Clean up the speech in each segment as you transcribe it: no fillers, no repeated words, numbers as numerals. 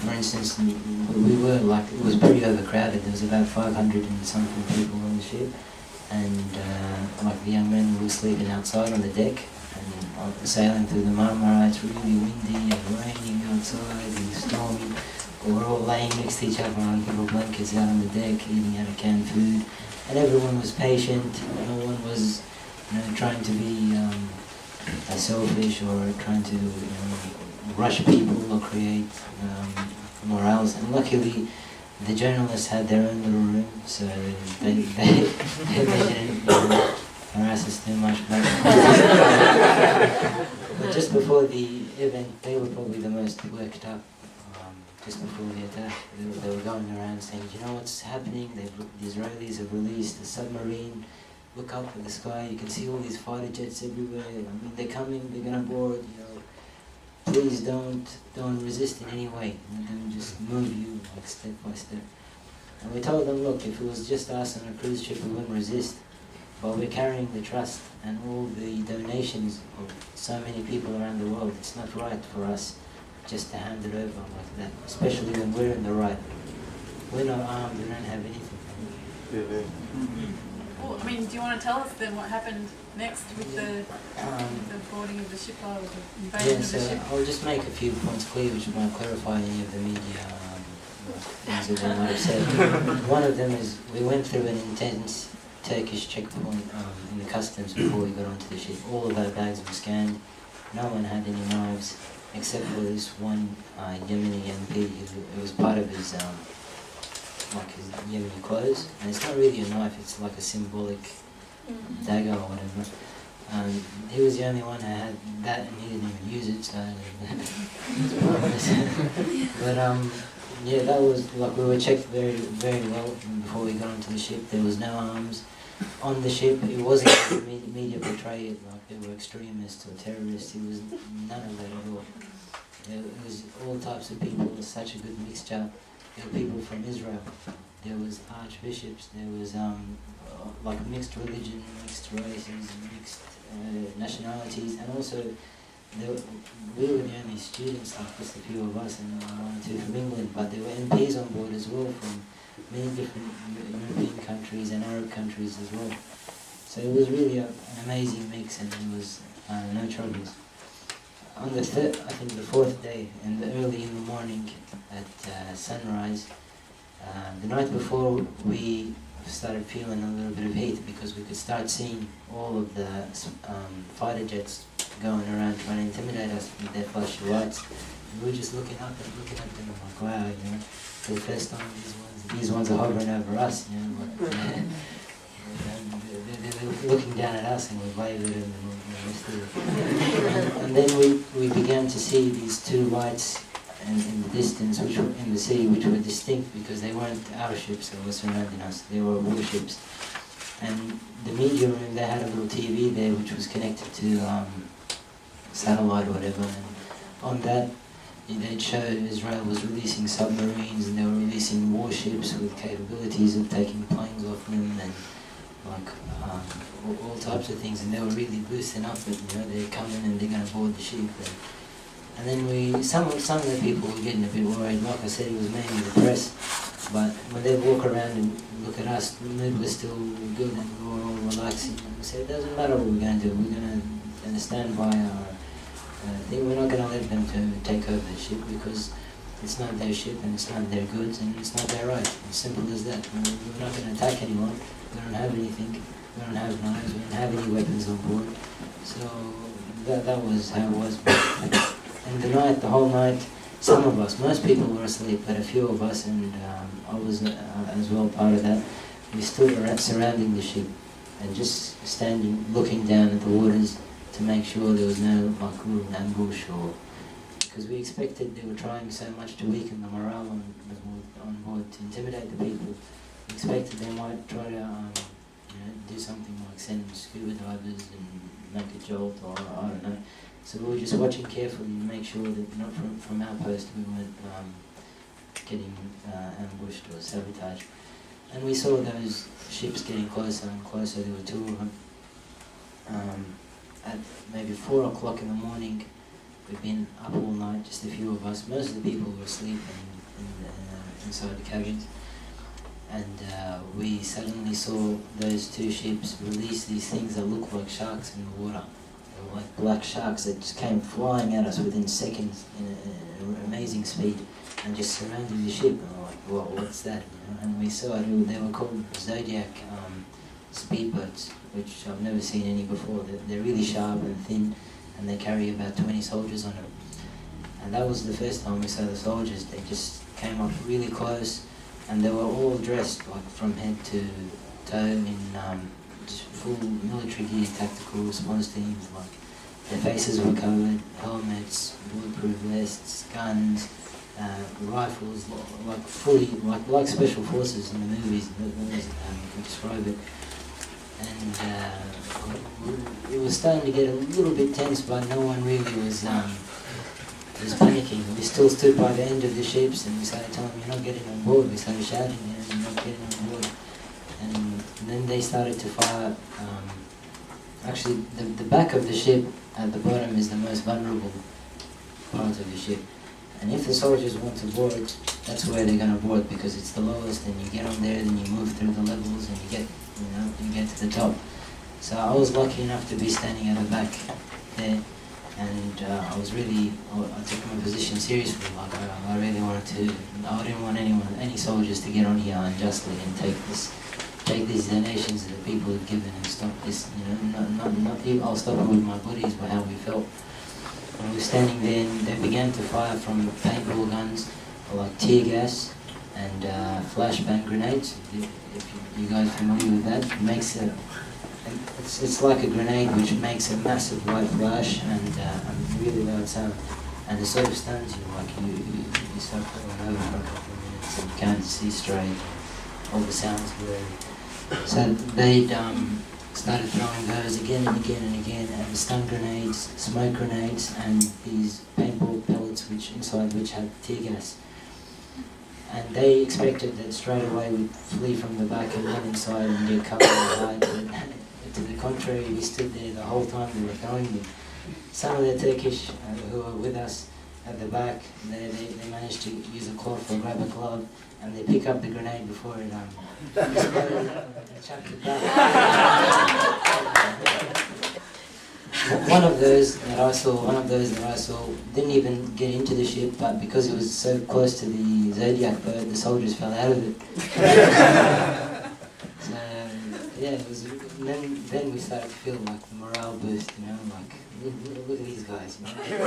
for instance, we were like, it was pretty overcrowded. There was about 500 and something people on the ship, and like the young men were sleeping outside on the deck, and sailing through the Marmara. It's really windy and raining outside and stormy. We're all laying next to each other on little blankets out on the deck, eating out of canned food, and everyone was patient. No one was, trying to be selfish or trying to rush people or create morals. And luckily, the journalists had their own little room, so they didn't harass us too much. But just before the event, they were probably the most worked up. Just before the attack, they were going around saying, "Do you know what's happening? The Israelis have released a submarine. Look up at the sky. You can see all these fighter jets everywhere. I mean, they're coming. They're going to board. Please don't resist in any way. Let them just move you like step by step." And we told them, "Look, if it was just us on a cruise ship, we wouldn't resist. But we're carrying the trust and all the donations of so many people around the world. It's not right for us just to hand it over like that, especially when we're in the right. We're not armed, we don't have anything." Well, I mean, do you want to tell us then what happened next with the boarding of the ship or the invasion of the ship? I'll just make a few points clear which might clarify any of the media things that they might have said. One of them is we went through an intense Turkish checkpoint in the customs before we got onto the ship. All of our bags were scanned. No one had any knives, except for this one Yemeni MP who was part of his his Yemeni clothes. And it's not really a knife, it's like a symbolic dagger or whatever. He was the only one who had that, and he didn't even use it, so but yeah, that was like, we were checked very, very well before we got onto the ship. There was no arms on the ship. It wasn't like the media portrayed it like they were extremists or terrorists. It was none of that at all. It was all types of people. It was such a good mixture. There were people from Israel. There was archbishops. There was like mixed religion, mixed races, mixed nationalities, and also we were the only students, like just a few of us, and one or two from England, but there were MPs on board as well from many different European countries and Arab countries as well. So it was really an amazing mix, and there was no troubles. On the fourth day, and early in the morning at sunrise, the night before, we started feeling a little bit of heat because we could start seeing all of the fighter jets going around trying to intimidate us with their flashy lights. And we were just looking at them, like, wow, for the first time these ones are hovering over us, and they're looking down at us, and we waved at them and then we began to see these two lights in the distance, which were in the sea, which were distinct because they weren't our ships that were surrounding us, they were warships. And the media room, they had a little TV there which was connected to satellite or whatever, and on that they'd show Israel was releasing submarines, and they were releasing warships with capabilities of taking planes off them, and like all types of things, and they were really boosting up that they're coming and they're going to board the ship. And then some of the people were getting a bit worried. Like I said, it was mainly the press, but when they walk around and look at us, the mood was still good, and we were all relaxing. And we said, it doesn't matter what we're going to do, we're going to stand by our thing. We're not going to let them to take over the ship because it's not their ship and it's not their goods and it's not their right. As simple as that. We're not going to attack anyone. We don't have anything. We don't have knives. We don't have any weapons on board. So that was how it was. And the whole night, some of us, most people were asleep, but a few of us, and I was as well part of that, we stood surrounding the ship and just standing, looking down at the waters to make sure there was no little ambush, or because we expected they were trying so much to weaken the morale on board to intimidate the people. We expected they might try to do something like send scuba divers and make a jolt, or I don't know. So we were just watching carefully to make sure that not from our post we weren't getting ambushed or sabotaged. And we saw those ships getting closer and closer. There were two of them. At maybe 4 o'clock in the morning, We'd been up all night, just a few of us. Most of the people were asleep inside the cabins. And we suddenly saw those two ships release these things that looked like sharks in the water. They were like black sharks that just came flying at us within seconds in an amazing speed and just surrounding the ship. And we're like, whoa, what's that? You know? And we saw it, they were called Zodiac speedboats, which I've never seen any before. They're really sharp and thin, and they carry about 20 soldiers on them. And that was the first time we saw the soldiers. They just came up really close, and they were all dressed like from head to toe in just full military gear, tactical response teams. Like their faces were covered, helmets, bulletproof vests, guns, rifles, like fully like special forces in the movies. You can describe it. And it was starting to get a little bit tense, but no one really was panicking. We still stood by the end of the ships, and we started telling them, "You're not getting on board." We started shouting, "You're not getting on board." And then they started to fire. Actually, the back of the ship at the bottom is the most vulnerable part of the ship. And if the soldiers want to board, that's where they're going to board, because it's the lowest, and you get on there, then you move through the levels, and you get to the top. So I was lucky enough to be standing at the back there, and I took my position seriously. Like I really wanted to. I didn't want any soldiers to get on here unjustly and take these donations that the people had given and stop this. I'll stop it with my buddies by how we felt. When we were standing there, and they began to fire from paintball guns, like tear gas and flashbang grenades. If you guys are familiar with that, it's like a grenade which makes a massive white flash and a really loud sound, and it sort of stuns you, like you start falling over for a couple of minutes and you can't see straight, all the sounds blurry. So they'd started throwing those again and again and again, and stun grenades, smoke grenades, and these paintball pellets inside which had tear gas. And they expected that straight away we'd flee from the back and run inside and get covered and hide. But to the contrary, we stood there the whole time they were throwing them. Some of the Turkish who were with us at the back, they managed to use a cloth or grab a glove, and they pick up the grenade before it exploded and chucked it back. One of those that I saw didn't even get into the ship, but because it was so close to the Zodiac boat, the soldiers fell out of it. So yeah, it was. Then we started to feel like the morale boost, like look at these guys, They're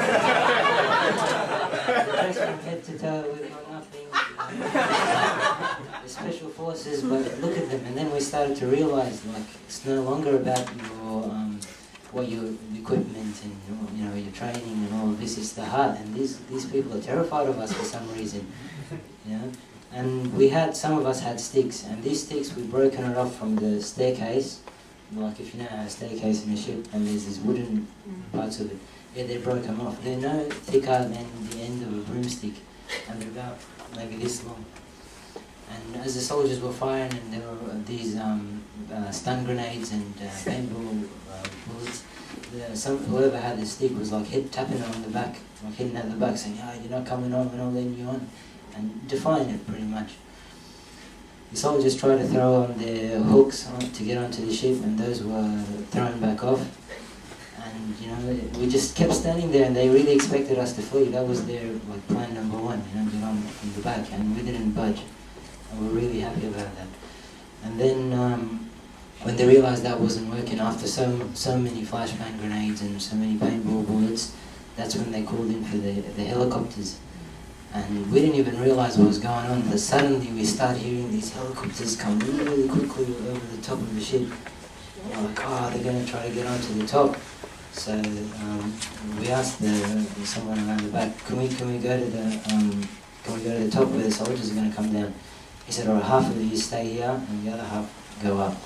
dressed from head to toe, we've got nothing. The special forces, but look at them. And then we started to realize, like, it's no longer about your equipment and your training and all of this. It's the heart, and these people are terrified of us for some reason, And some of us had sticks, and these sticks we'd broken it off from the staircase. Like if you know how a staircase in a ship, and there's these wooden parts of it. Yeah, they broke them off. They're no thicker than the end of a broomstick, and they're about maybe this long. And as the soldiers were firing, and there were these stun grenades and paintball bullets, whoever had the stick was like tapping on the back, like hitting at the back, saying, "Oh, you're not coming on, we're not letting you on," and defying it pretty much. The soldiers tried to throw on their hooks to get onto the ship, and those were thrown back off. And we just kept standing there, and they really expected us to flee. That was their plan number one, get on from the back, and we didn't budge. And we're really happy about that. And then when they realized that wasn't working, after so many flashbang grenades and so many paintball bullets, that's when they called in for the helicopters. And we didn't even realize what was going on, but suddenly we started hearing these helicopters come really quickly over the top of the ship. And we're like, oh, they're going to try to get onto the top. So we asked someone around the back, can we go to the top where the soldiers are going to come down? He said, all right, half of you stay here and the other half go up.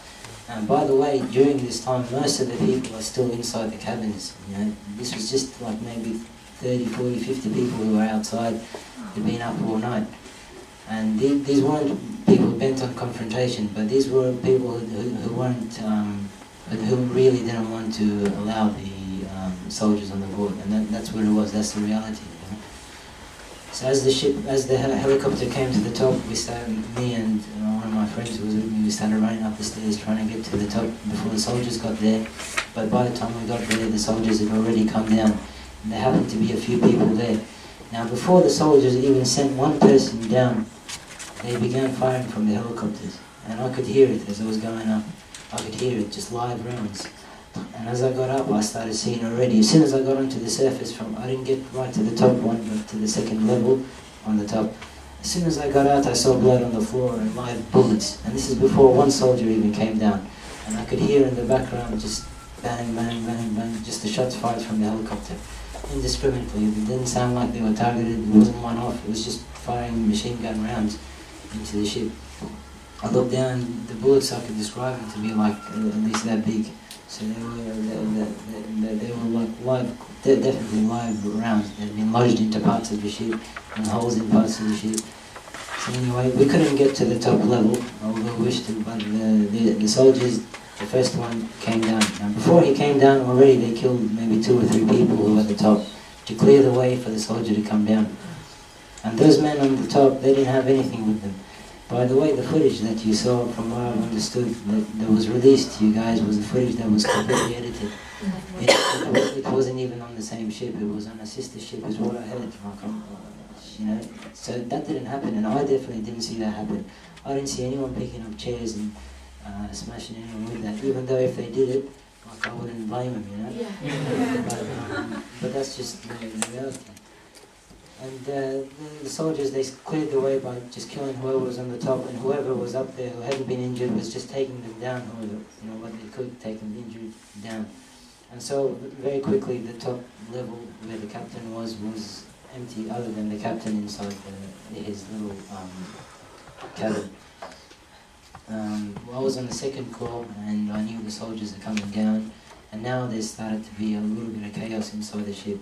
And by the way, during this time, most of the people are still inside the cabins. This was just like maybe 30, 40, 50 people who were outside. They'd been up all night. And these weren't people bent on confrontation, but these were people who weren't, who really didn't want to allow the soldiers on the board, and that's what it was. That's the reality. You know? So as the helicopter came to the top, we started, me and one of my friends who was with me, we started running up the stairs trying to get to the top before the soldiers got there. But by the time we got there, the soldiers had already come down. And there happened to be a few people there. Now before the soldiers even sent one person down, they began firing from the helicopters. And I could hear it as I was going up. I could hear it, just live rounds. And as I got up, I started seeing already. As soon as I got onto the surface, I didn't get right to the top one, but to the second level on the top. As soon as I got out, I saw blood on the floor and live bullets. And this is before one soldier even came down. And I could hear in the background just bang, bang, bang, bang, just the shots fired from the helicopter. Indiscriminately. It didn't sound like they were targeted. It wasn't one off. It was just firing machine gun rounds into the ship. I looked down, the bullets I could describe them to be like at least that big. So they were like live, definitely live rounds. They had been lodged into parts of the ship and holes in parts of the ship. So anyway, we couldn't get to the top level, although we wished to, but the soldiers, the first one came down. And before he came down, already they killed maybe 2 or 3 people who were at the top to clear the way for the soldier to come down. And those men on the top, they didn't have anything with them. By the way, the footage that you saw, from what I've understood, that was released to you guys, was the footage that was completely edited. It wasn't even on the same ship, it was on a sister ship, is what I heard. You know, so that didn't happen, and I definitely didn't see that happen. I didn't see anyone picking up chairs and smashing anyone with that, even though if they did it, like, I wouldn't blame them, you know? Yeah. But that's just the reality. And the soldiers, they cleared the way by just killing whoever was on the top, and whoever was up there who hadn't been injured was just taking them down, or what they could take them injured down. And so very quickly the top level where the captain was empty, other than the captain inside his little cabin. I was on the second call, and I knew the soldiers are coming down, and now there started to be a little bit of chaos inside the ship.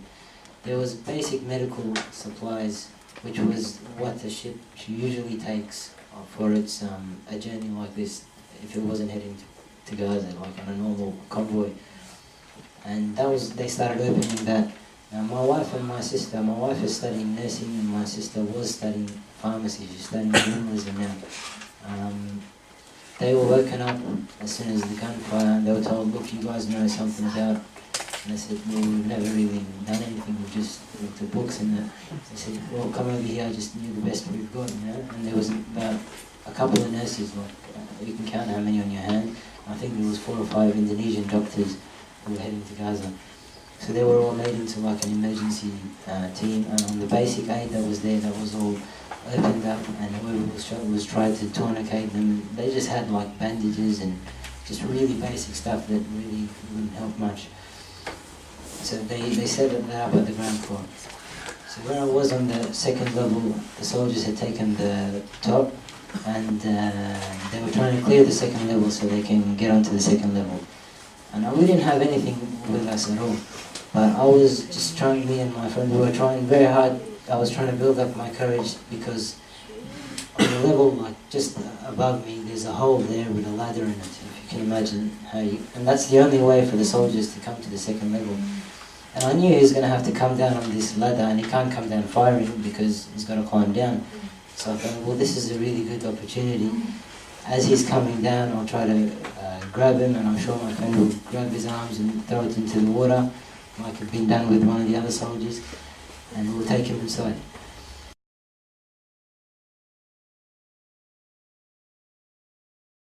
There was basic medical supplies, which was what the ship usually takes for its a journey like this, if it wasn't heading to Gaza, like on a normal convoy. And they started opening that. Now my wife is studying nursing, and my sister was studying pharmacy. She's studying journalism now. They were woken up as soon as the gunfire, and they were told, look, you guys know something's out. And I said, well, we've never really done anything, we've just looked at books and they said, well, come over here, I just knew the best we've got, you know. And there was about a couple of nurses, like, you can count how many on your hand. I think there was 4 or 5 Indonesian doctors who were heading to Gaza. So they were all made into like an emergency team, and on the basic aid that was there, that was all opened up, and whoever was shot was tried to tourniquet them. They just had like bandages and just really basic stuff that really wouldn't help much. So they set that up at the ground floor. So where I was on the second level, the soldiers had taken the top, and they were trying to clear the second level so they can get onto the second level. And we didn't have anything with us at all. But I was just trying, me and my friend, we were trying very hard. I was trying to build up my courage, because on the level like just above me, there's a hole there with a ladder in it, if you can imagine and that's the only way for the soldiers to come to the second level. And I knew he was going to have to come down on this ladder, and he can't come down firing because he's got to climb down. So I thought, well, this is a really good opportunity. As he's coming down, I'll try to grab him, and I'm sure my friend will grab his arms and throw it into the water, like had been done with one of the other soldiers, and we'll take him inside.